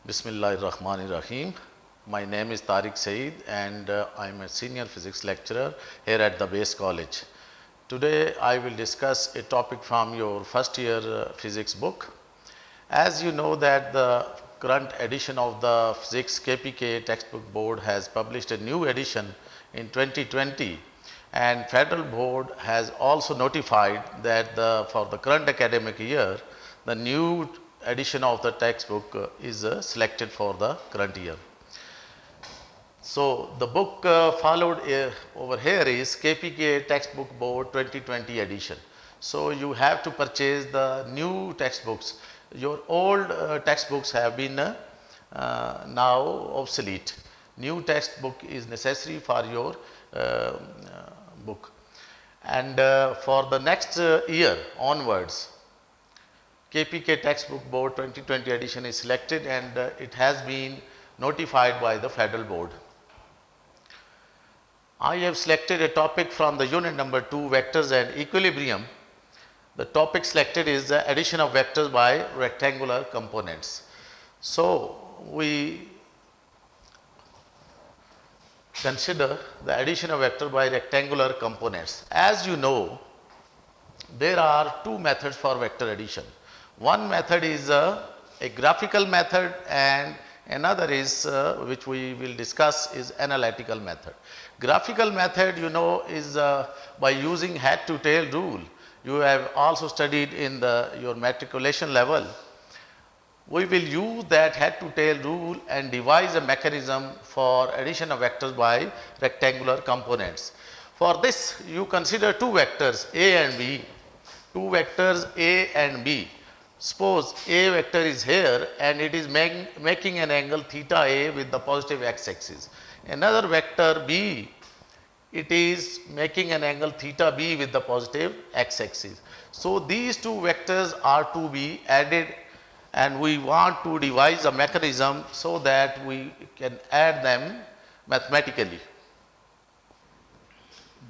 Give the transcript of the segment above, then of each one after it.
Bismillahirrahmanirrahim. My name is Tariq Saeed and I am a senior physics lecturer here at the Base College. Today I will discuss a topic from your first year physics book. As you know that the current edition of the physics KPK textbook board has published a new edition in 2020, and Federal Board has also notified that for the current academic year the new edition of the textbook is selected for the current year. So, the book followed over here is KPK textbook board 2020 edition. So, you have to purchase the new textbooks. Your old textbooks have been now obsolete. New textbook is necessary for your book, and for the next year onwards KPK textbook board 2020 edition is selected, and it has been notified by the Federal Board. I have selected a topic from the unit number 2, vectors and equilibrium. The topic selected is the addition of vectors by rectangular components. So, we consider the addition of vector by rectangular components. As you know, there are two methods for vector addition. One method is a graphical method, and another is which we will discuss is analytical method. Graphical method, you know, is by using head to tail rule. You have also studied in your matriculation level. We will use that head to tail rule and devise a mechanism for addition of vectors by rectangular components. For this, you consider two vectors A and B, two vectors A and B. Suppose A vector is here and it is making an angle theta A with the positive x axis. Another vector B, it is making an angle theta B with the positive x axis. So, these two vectors are to be added, and we want to devise a mechanism so that we can add them mathematically.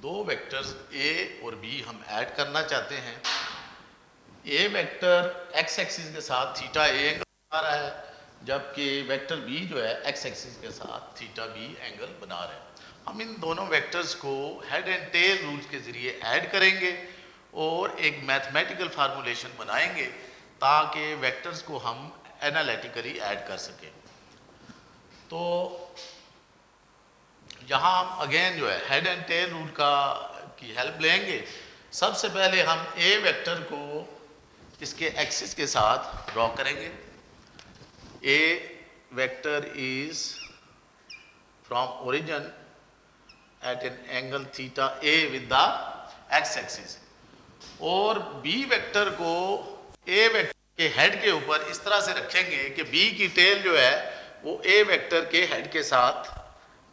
दो vectors A और B हम add करना चाहते हैं. A vector x axis के साथ theta A angle बना रहा है, जबकि वेक्टर B जो है x एक्सिस के साथ थीटा B एंगल बना रहा है. हम इन दोनों वेक्टर्स को हेड एंड टेल रूल्स के ज़रिए ऐड करेंगे और एक मैथमेटिकल फार्मूलेशन बनाएंगे ताकि वेक्टर्स को हम एनालिटिकली ऐड कर सकें. तो यहाँ हम अगेन जो है हेड एंड टेल रूल की हेल्प लेंगे. सबसे पहले हम A वेक्टर को इसके एक्सिस के साथ ड्रॉ करेंगे. A vector is from origin at an angle theta A with the x axis, और B वेक्टर को A वेक्टर के हेड के ऊपर इस तरह से रखेंगे कि B की टेल जो है वो A वेक्टर के हेड के साथ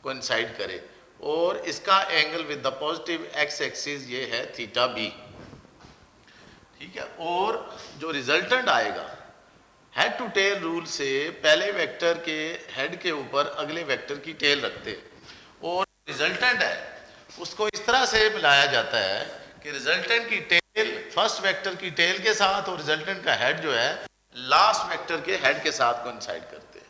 कोइंसाइड करे, और इसका angle with the positive x axis ये है थीटा B. ठीक है. और जो रिजल्टेंट आएगा हेड टू टेल रूल से पहले वेक्टर के हेड के ऊपर अगले वेक्टर की टेल रखते हैं, और रिजल्टेंट है उसको इस तरह से मिलाया जाता है कि रिजल्टेंट की टेल फर्स्ट वेक्टर की टेल के साथ और रिजल्टेंट का हेड जो है लास्ट वेक्टर के हेड के साथ कोइंसाइड करते हैं.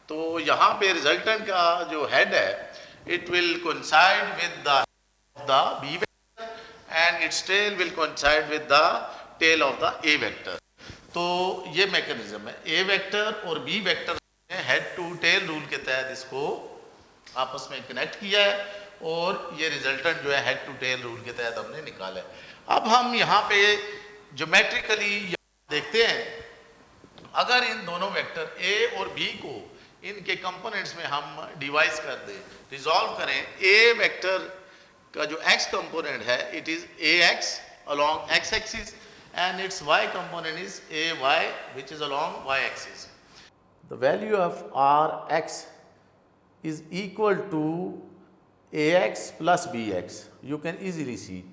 तो यहाँ पे रिजल्टेंट का जो हेड है it will coincide with the B vector and its tail will coincide with the tail of the A vector. तो ये मैकेनिज्म है. A वेक्टर और B वेक्टर ने हेड टू टेल रूल के तहत इसको आपस में कनेक्ट किया है, और ये रिजल्टेंट जो है हेड टू टेल रूल के तहत हमने निकाला है. अब हम यहाँ पे ज्योमेट्रिकली देखते हैं, अगर इन दोनों वेक्टर A और B को इनके कंपोनेंट्स में हम डिवाइड कर दें, रिजॉल्व करें, A वेक्टर का जो x कंपोनेंट है it is Ax along x axis and its y component is Ay which is along y axis. The value of Rx is equal to Ax plus Bx. You can easily see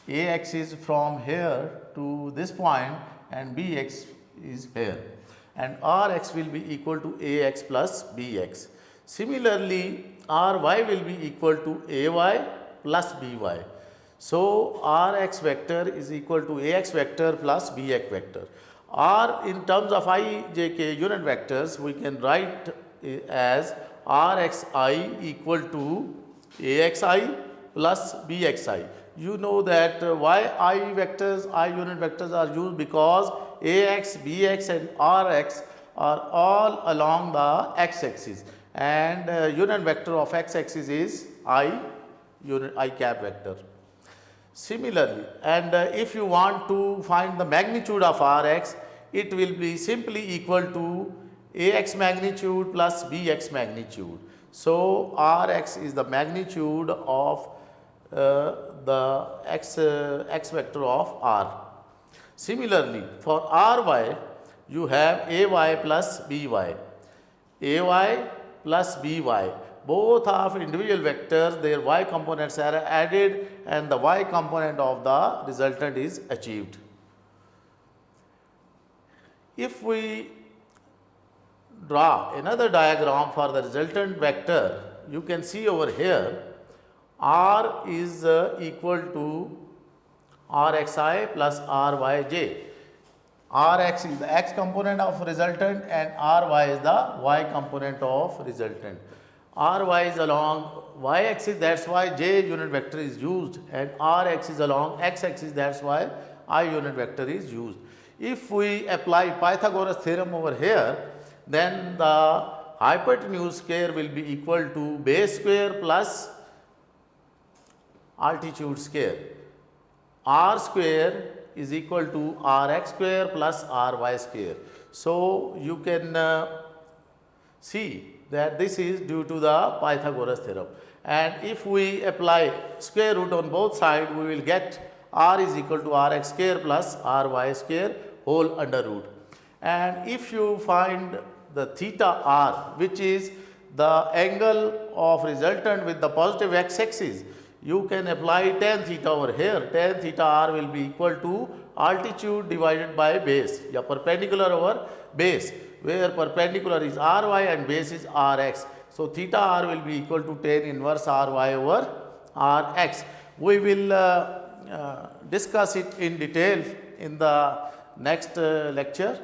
Ax is from here to this point and Bx is here, and Rx will be equal to Ax plus Bx. Similarly, Ry will be equal to Ay plus By. So, Rx vector is equal to Ax vector plus Bx vector. R in terms of I, j, k unit vectors, we can write as Rxi equal to Axi plus Bxi. You know that why I vectors, I unit vectors are used because Ax, Bx and Rx are all along the x-axis, and unit vector of x-axis is I unit I cap vector. Similarly, and if you want to find the magnitude of Rx, it will be simply equal to Ax magnitude plus Bx magnitude. So, Rx is the magnitude of the x vector of R. Similarly, for Ry, you have Ay plus By. Ay plus By. Both of individual vectors, their y components are added and the y component of the resultant is achieved. If we draw another diagram for the resultant vector, you can see over here R is equal to Rxi plus Ryj. Rx is the x component of resultant and Ry is the y component of resultant. Ry is along y axis, that's why j unit vector is used, and Rx is along x axis, that's why I unit vector is used. If we apply Pythagoras theorem over here, then the hypotenuse square will be equal to base square plus altitude square. R square is equal to Rx square plus Ry square. So, you can see that this is due to the Pythagoras theorem, and if we apply square root on both sides, we will get R is equal to Rx square plus Ry square whole under root. And if you find the theta R, which is the angle of resultant with the positive x-axis, you can apply tan theta over here. Tan theta R will be equal to altitude divided by base, yeah, perpendicular over base, where perpendicular is Ry and base is Rx. So, theta R will be equal to tan inverse Ry over Rx. We will discuss it in detail in the next lecture,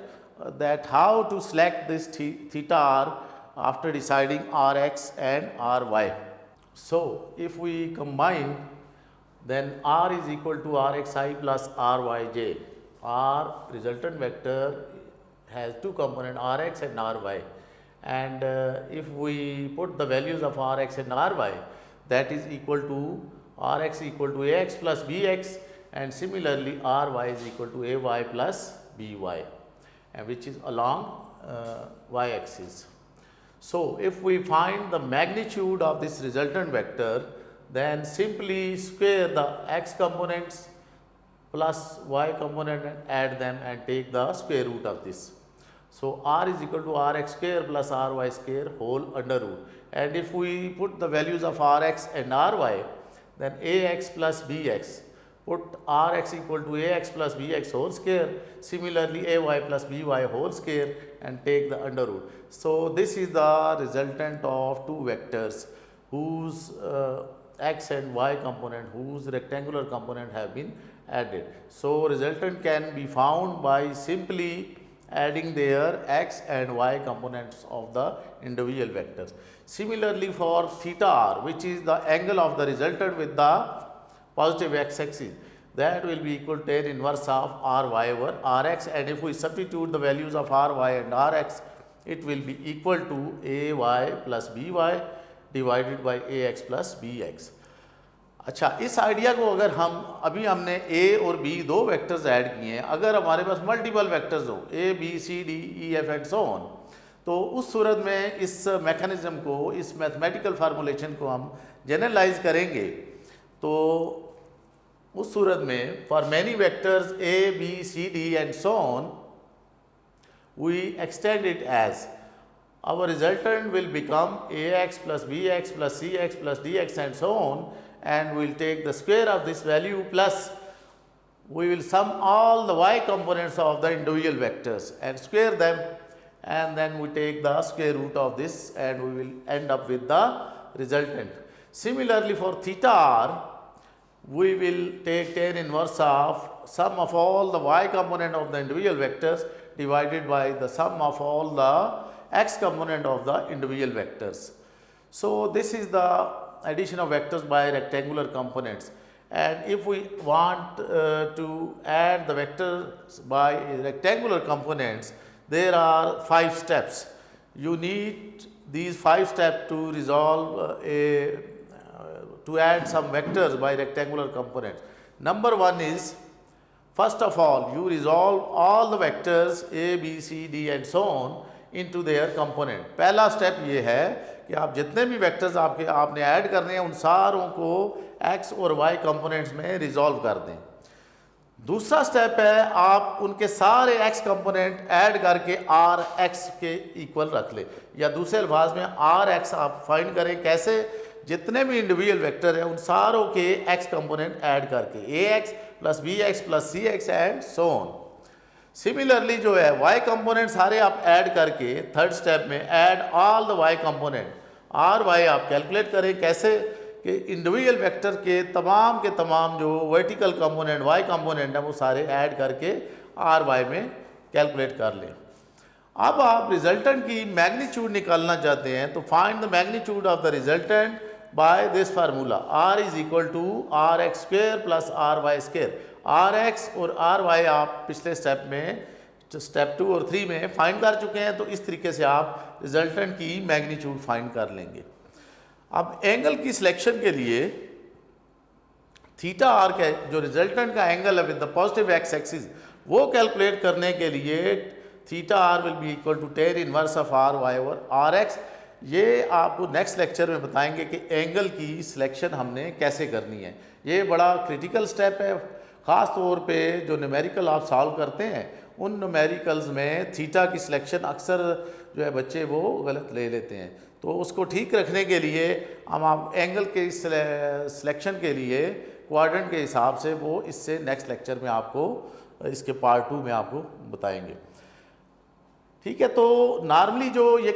that how to select this theta R after deciding Rx and Ry. So, if we combine, then R is equal to Rxi plus Ryj. R resultant vector has two components, Rx and Ry, and if we put the values of Rx and Ry, that is equal to Rx equal to Ax plus Bx, and similarly Ry is equal to Ay plus By, and which is along y axis. So, if we find the magnitude of this resultant vector, then simply square the x components plus y component and add them and take the square root of this. So, R is equal to Rx square plus Ry square whole under root, and if we put the values of Rx and Ry, then Ax plus Bx, put Rx equal to Ax plus Bx whole square, similarly Ay plus By whole square, and take the under root. So, this is the resultant of two vectors whose x and y component, whose rectangular component have been added. So, resultant can be found by simply adding their x and y components of the individual vectors. Similarly, for theta r, which is the angle of the resultant with the positive x-axis, that will be equal to tan inverse of Ry over Rx, and if we substitute the values of Ry and Rx, it will be equal to Ay plus By divided by Ax plus Bx. अच्छा, इस idea को अगर हम अभी हमने ए और B दो vectors add किए हैं, अगर हमारे पास मल्टीपल वेक्टर्स हो A B C D E F and so on, तो उस सूरत में इस मैकेनिज्म को, इस मैथमेटिकल फार्मूलेशन को हम जनरलाइज करेंगे, तो उस सूरत में for many vectors A B C D and so on, we extend it as our resultant will become Ax plus Bx plus Cx plus Dx and so on, and we will take the square of this value plus we will sum all the y components of the individual vectors and square them, and then we take the square root of this and we will end up with the resultant. Similarly, for theta r, we will take tan inverse of sum of all the y component of the individual vectors divided by the sum of all the x component of the individual vectors. So this is the addition of vectors by rectangular components, and if we want to add the vectors by rectangular components, there are 5 steps. You need these 5 steps to resolve to add some vectors by rectangular components. Number 1 is, first of all, you resolve all the vectors a, b, c, d and so on into their component. पहला step ये है कि आप जितने भी vectors आपने add करने हैं उन सारों को x और y कंपोनेंट्स में रिजॉल्व कर दें। दूसरा स्टेप है आप उनके सारे x कंपोनेंट ऐड करके आर एक्स के इक्वल रख ले, या दूसरे अल्फाज में आर एक्स आप फाइंड करें। कैसे? जितने भी इंडिविजुअल वेक्टर हैं उन सारों के x कंपोनेंट ऐड करके A x plus B x plus C x and so on. Similarly जो है y कंपोनेंट सारे आप ऐड करके थर्ड स्टेप में add all the y component R Y आप कैलकुलेट करें। कैसे? कि इंडिविजुअल वेक्टर के तमाम जो वर्टिकल कंपोनेंट y कंपोनेंट है वो सारे ऐड करके आर वाई में कैलकुलेट कर लें। अब आप रिजल्टेंट की मैग्नीट्यूड निकालना चाहते हैं तो find the magnitude of the resultant by this formula, r is equal to R X square plus R Y square. R X और आर वाई आप पिछले स्टेप में स्टेप 2 और 3 में फाइंड कर चुके हैं, तो इस तरीके से आप रिजल्टेंट की मैग्नीट्यूड फाइंड कर लेंगे। अब एंगल की सिलेक्शन के लिए थीटा आर का जो रिजल्टेंट का एंगल है with the positive X axis वो कैलकुलेट करने के लिए theta R will be equal to tan inverse of R Y over R X. ये आपको नेक्स्ट लेक्चर में बताएंगे कि एंगल की सिलेक्शन हमने कैसे करनी है। ये बड़ा क्रिटिकल स्टेप है, ख़ास तौर पे जो न्यूमेरिकल आप सॉल्व करते हैं उन न्यूमेरिकल्स में थीटा की सिलेक्शन अक्सर जो है बच्चे वो गलत ले लेते हैं। तो उसको ठीक रखने के लिए हम आप एंगल के सिलेक्शन के लिए क्वाड्रेंट के हिसाब से वो इससे नेक्स्ट लेक्चर में आपको इसके पार्ट 2 में आपको बताएंगे। ठीक है, तो नॉर्मली जो ये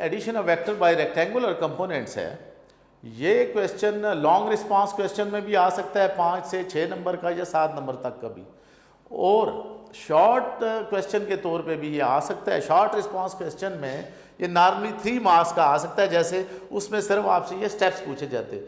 addition of vector by rectangular components है, ये क्वेश्चन लॉन्ग रिस्पांस क्वेश्चन में भी आ सकता है 5 से 6 नंबर का या 7 नंबर तक का भी, और शॉर्ट क्वेश्चन के तौर पे भी ये आ सकता है। शॉर्ट रिस्पांस क्वेश्चन में ये नॉर्मली 3 मार्क्स का आ सकता है, जैसे उसमें सिर्फ आपसे ये स्टेप्स पूछे जाते।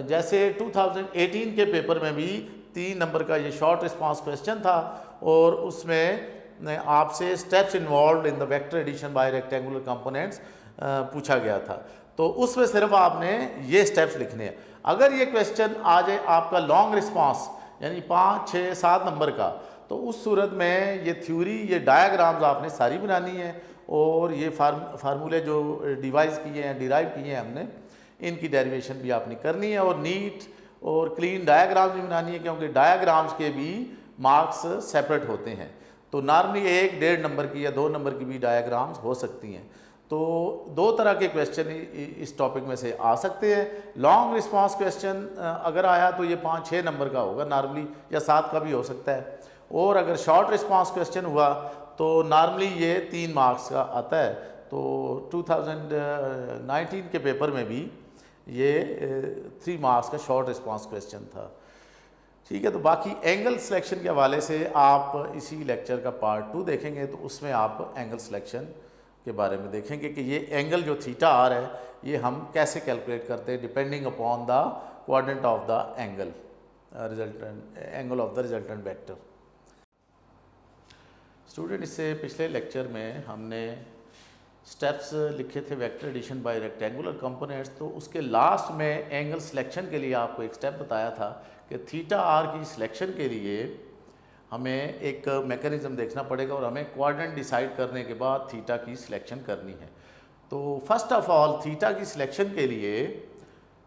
जैसे 2018 के पेपर में भी 3 नंबर का ये शॉर्ट रिस्पांस क्वेश्चन था और उसमें आपसे steps involve in the vector addition by rectangular components पूछा गया था। तो उसमें सिर्फ आपने ये स्टेप्स लिखने हैं। अगर ये क्वेश्चन आ जाए आपका लॉन्ग रिस्पांस यानी 5, 6, 7 नंबर का, तो उस सूरत में ये थ्योरी, ये डायग्राम्स आपने सारी बनानी है और ये फार्मूले जो डिवाइस किए हैं, डिराइव किए हैं हमने, इनकी डेरिवेशन भी आपने करनी है और नीट और क्लीन डायग्राम्स भी बनानी है, क्योंकि डायग्राम्स के भी मार्क्स सेपरेट होते हैं। तो नॉर्मली 1, 1.5 नंबर की या 2 नंबर की भी डायग्राम्स हो सकती हैं। तो 2 तरह के क्वेश्चन इस टॉपिक में से आ सकते हैं। लॉन्ग रिस्पांस क्वेश्चन अगर आया तो ये 5, 6 नंबर का होगा नॉर्मली, या 7 का भी हो सकता है। और अगर शॉर्ट रिस्पांस क्वेश्चन हुआ तो नॉर्मली ये 3 मार्क्स का आता है। तो 2019 के पेपर में भी ये 3 मार्क्स का शॉर्ट रिस्पांस क्वेश्चन था। ठीक है, तो बाकी एंगल सिलेक्शन के हवाले से आप इसी लेक्चर का पार्ट 2 देखेंगे, तो उसमें आप एंगल सिलेक्शन के बारे में देखेंगे कि ये एंगल जो थीटा आर है ये हम कैसे कैलकुलेट करते हैं depending upon the quadrant of the angle angle of the resultant vector. Student, इससे पिछले लेक्चर में हमने स्टेप्स लिखे थे vector addition by rectangular components, तो उसके लास्ट में एंगल सिलेक्शन के लिए आपको एक स्टेप बताया था कि थीटा आर की सिलेक्शन के लिए हमें एक मैकेनिज़्म देखना पड़ेगा और हमें क्वाड्रेंट डिसाइड करने के बाद थीटा की सिलेक्शन करनी है। तो फर्स्ट ऑफ ऑल थीटा की सिलेक्शन के लिए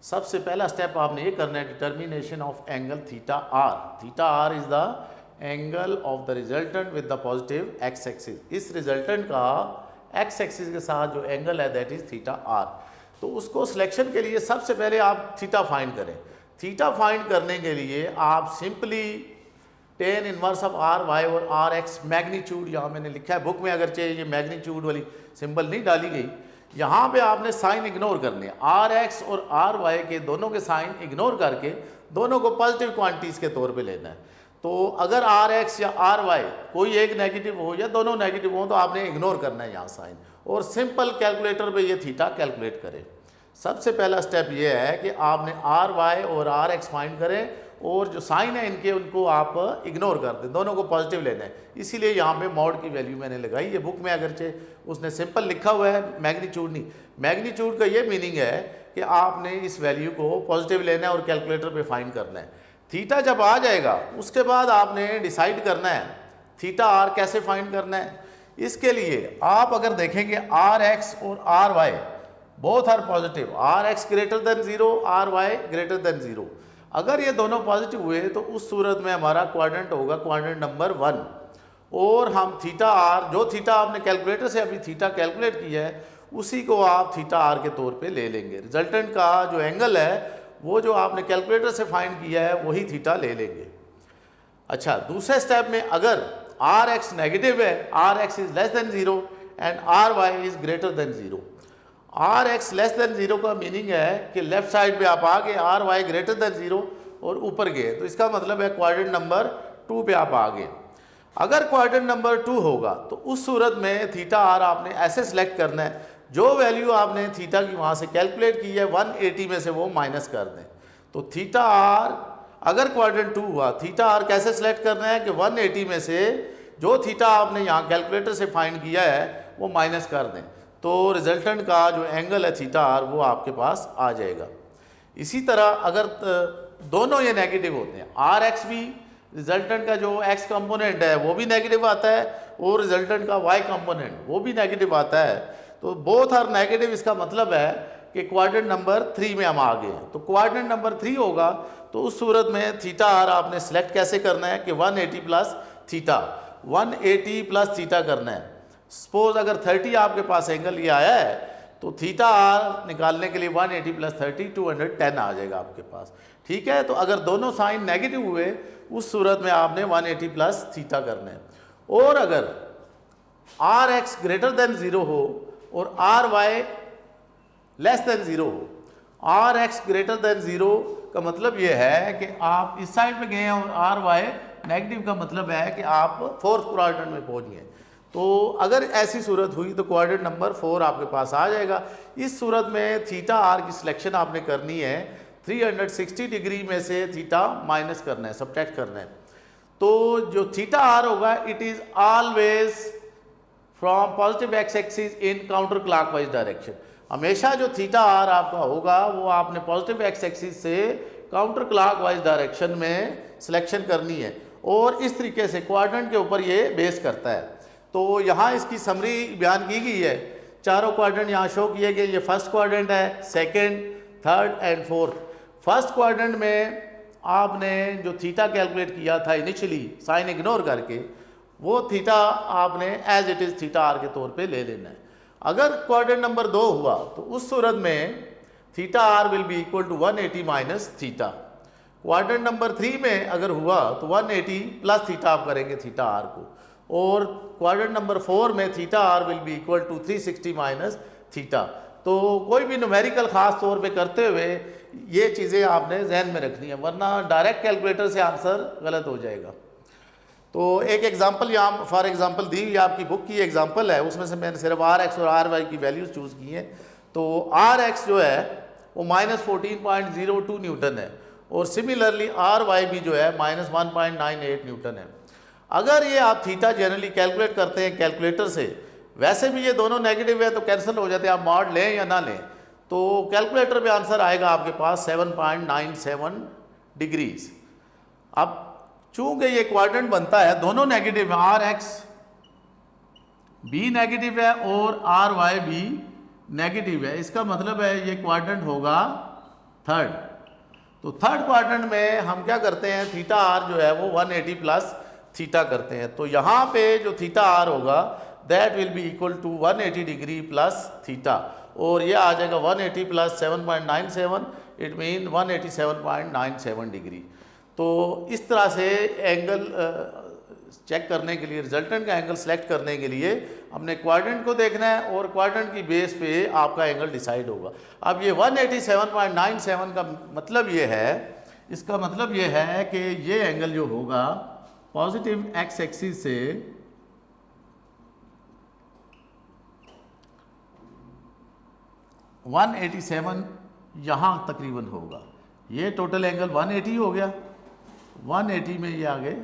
सबसे पहला स्टेप आपने ये करना है, determination of angle theta R. Theta R is the angle of the resultant with the positive X axis. इस रिजल्टेंट का एक्स एक्सिस के साथ जो एंगल है दैट इज़ थीटा आर। तो उसको सिलेक्शन के लिए सबसे पहले आप थीटा फाइंड करें। थीटा फाइंड करने के लिए आप simply tan inverse of R Y और आर एक्स मैग्नीट्यूड, यहाँ मैंने लिखा है बुक में, अगर चाहिए ये मैग्नीट्यूड वाली सिंबल नहीं डाली गई, यहाँ पे आपने साइन इग्नोर करने हैं। आर एक्स और आर वाई के दोनों के साइन इग्नोर करके दोनों को पॉजिटिव क्वांटिटीज़ के तौर पे लेना है। तो अगर आर एक्स या आर वाई कोई एक नेगेटिव हो या दोनों नेगेटिव हो तो आपने इग्नोर करना है यहाँ साइन, और सिंपल कैलकुलेटर पे ये थीटा कैलकुलेट करें। सबसे पहला स्टेप ये है कि आपने आर वाई और आर एक्स फाइंड करें, और जो साइन है इनके उनको आप इग्नोर कर दें, दोनों को पॉजिटिव लेना है। इसीलिए यहाँ पे मॉड की वैल्यू मैंने लगाई। ये बुक में अगरचे उसने सिंपल लिखा हुआ है, मैग्नीट्यूड नहीं। मैग्नीट्यूड का ये मीनिंग है कि आपने इस वैल्यू को पॉजिटिव लेना है और कैलकुलेटर पे फाइंड करना है। थीटा जब आ जाएगा उसके बाद आपने डिसाइड करना है थीटा आर कैसे फाइंड करना है। इसके लिए आप अगर देखेंगे आर एक्स और R Y both are positive, R X greater than 0, R Y greater than 0। अगर ये दोनों पॉजिटिव हुए तो उस सूरत में हमारा क्वाड्रेंट होगा क्वाड्रेंट नंबर 1, और हम थीटा आर, जो थीटा आपने कैलकुलेटर से अभी थीटा कैलकुलेट किया है उसी को आप थीटा आर के तौर पे ले लेंगे। रिजल्टेंट का जो एंगल है वो जो आपने कैलकुलेटर से फाइंड किया है वही थीटा ले लेंगे। अच्छा, दूसरे स्टेप में अगर आर एक्स नेगेटिव है, R X is less than 0 and R Y is greater than 0। R X less than 0 का मीनिंग है कि लेफ्ट साइड पे आप आ गए, आर वाई ग्रेटर देन 0 और ऊपर गए, तो इसका मतलब है क्वाड्रेंट नंबर 2 पे आप आ गए। अगर क्वाड्रेंट नंबर 2 होगा तो उस सूरत में थीटा आर आपने ऐसे सिलेक्ट करना है, जो वैल्यू आपने थीटा की वहाँ से कैलकुलेट की है 180 में से वो माइनस कर दें। तो थीटा आर अगर क्वाड्रेंट 2 हुआ, थीटा आर कैसे सिलेक्ट करना है कि 180 में से जो थीटा आपने यहाँ कैलकुलेटर से फाइंड किया है वो माइनस कर दें, तो रिजल्टेंट का जो एंगल है थीटा आर वो आपके पास आ जाएगा। इसी तरह अगर दोनों ये नेगेटिव होते हैं, आर एक्स भी रिजल्टेंट का जो एक्स कंपोनेंट है वो भी नेगेटिव आता है और रिजल्टेंट का वाई कंपोनेंट वो भी नेगेटिव आता है, तो बोथ आर नेगेटिव। इसका मतलब है कि क्वाड्रेंट नंबर 3 में हम आ गए हैं। तो क्वाड्रेंट नंबर 3 होगा तो उस सूरत में थीटा आर आपने सेलेक्ट कैसे करना है कि 180 प्लस थीटा, 180 प्लस थीटा करना है। सपोज अगर 30 आपके पास एंगल ये आया है तो थीटा आर निकालने के लिए 180 प्लस 30 210 आ जाएगा आपके पास, ठीक है। तो अगर दोनों साइन नेगेटिव हुए उस सूरत में आपने 180 प्लस थीटा करना है। और अगर आर एक्स ग्रेटर देन 0 हो और आर वाई लेस देन 0 हो, आर एक्स ग्रेटर देन 0 का मतलब ये है कि आप इस साइड पे गए हैं और आर वाई नेगेटिव का मतलब है कि आप 4th क्वाड्रेंट में पहुंच गए। तो अगर ऐसी सूरत हुई तो क्वाड्रेंट नंबर 4 आपके पास आ जाएगा। इस सूरत में थीटा आर की सिलेक्शन आपने करनी है, 360 डिग्री में से थीटा माइनस करना है, सब्ट्रैक्ट करना है। तो जो थीटा आर होगा it is always from positive X axis in counter clockwise direction. हमेशा जो थीटा आर आपका होगा वो आपने पॉजिटिव एक्स एक्सिस से काउंटर क्लॉकवाइज डायरेक्शन में सिलेक्शन करनी है, और इस तरीके से क्वाड्रेंट के ऊपर ये बेस करता है। तो यहाँ इसकी समरी बयान की गई है, चारों क्वाड्रेंट यहाँ शो किए गए। ये फर्स्ट क्वाड्रेंट है, second, third and fourth. First quadrant में आपने जो थीटा कैलकुलेट किया था इनिशियली साइन इग्नोर करके, वो थीटा आपने as it is theta R के तौर पे ले लेना है। अगर क्वाड्रेंट नंबर 2 हुआ तो उस सूरत में theta R will be equal to 180 minus theta. Quadrant number 3 में अगर हुआ तो 180 प्लस थीटा आप करेंगे थीटा आर को, और क्वाड्रेंट नंबर 4 में theta R will be equal to 360 minus theta. तो कोई भी न्यूमेरिकल खास तौर पे करते हुए ये चीज़ें आपने जहन में रखनी है, वरना डायरेक्ट कैलकुलेटर से आंसर गलत हो जाएगा। तो एक एग्जांपल यहाँ फॉर एग्जांपल दी हुई आपकी बुक की एग्जांपल है, उसमें से मैंने सिर्फ आर एक्स और आर वाई की वैल्यूज चूज़ की हैं। तो आर एक्स जो है वो -14.02 न्यूटन है, और सिमिलरली आर वाई भी जो है -1.98 न्यूटन है। अगर ये आप थीटा जनरली कैलकुलेट करते हैं कैलकुलेटर से, वैसे भी ये दोनों नेगेटिव है तो कैंसिल हो जाते हैं, आप मॉड लें या ना लें, तो कैलकुलेटर पे आंसर आएगा आपके पास 7.97 डिग्रीज। अब चूंकि ये क्वाड्रेंट बनता है, दोनों नेगेटिव है, आर एक्स भी नेगेटिव है और आर वाई भी नेगेटिव है, इसका मतलब है ये क्वाड्रेंट होगा थर्ड। तो थर्ड क्वाड्रेंट में हम क्या करते हैं, थीटा आर जो है वो 180 प्लस थीटा करते हैं। तो यहाँ पे जो थीटा आर होगा that will be equal to 180 degree plus theta, और ये आ जाएगा 180 प्लस 7.97, इट मीन 187.97 डिग्री। तो इस तरह से एंगल चेक करने के लिए, रिजल्टेंट का एंगल सेलेक्ट करने के लिए हमने क्वाड्रेंट को देखना है, और क्वाड्रेंट की बेस पे आपका एंगल डिसाइड होगा। अब ये 187.97 का मतलब ये है इसका मतलब ये है कि ये एंगल जो होगा पॉजिटिव एक्स एक्सिस से वन 187 यहाँ तकरीबन होगा। ये टोटल एंगल 180 हो गया, 180 में ये आ गए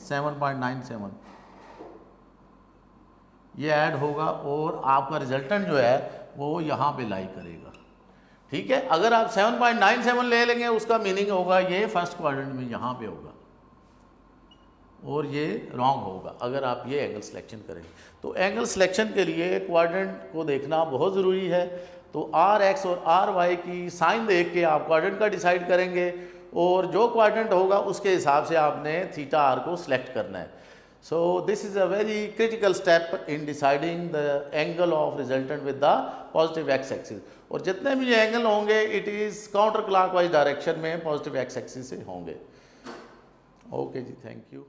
7.97, ये ऐड होगा और आपका रिजल्टेंट जो है वो यहाँ पे लाई करेगा। ठीक है, अगर आप 7.97 ले लेंगे उसका मीनिंग होगा ये फर्स्ट क्वाड्रेंट में यहाँ पे होगा और ये रॉन्ग होगा अगर आप ये एंगल सिलेक्शन करेंगे। तो एंगल सिलेक्शन के लिए क्वाड्रेंट को देखना बहुत ज़रूरी है। तो आर एक्स और आर वाई की साइन देख के आप क्वाड्रेंट का डिसाइड करेंगे और जो क्वाड्रेंट होगा उसके हिसाब से आपने थीटा आर को सिलेक्ट करना है। So this is a very critical step in deciding the angle of resultant with the positive X axis. और जितने भी ये एंगल होंगे it is counter clockwise direction में पॉजिटिव एक्स एक्सिस से होंगे। ओके जी, थैंक यू।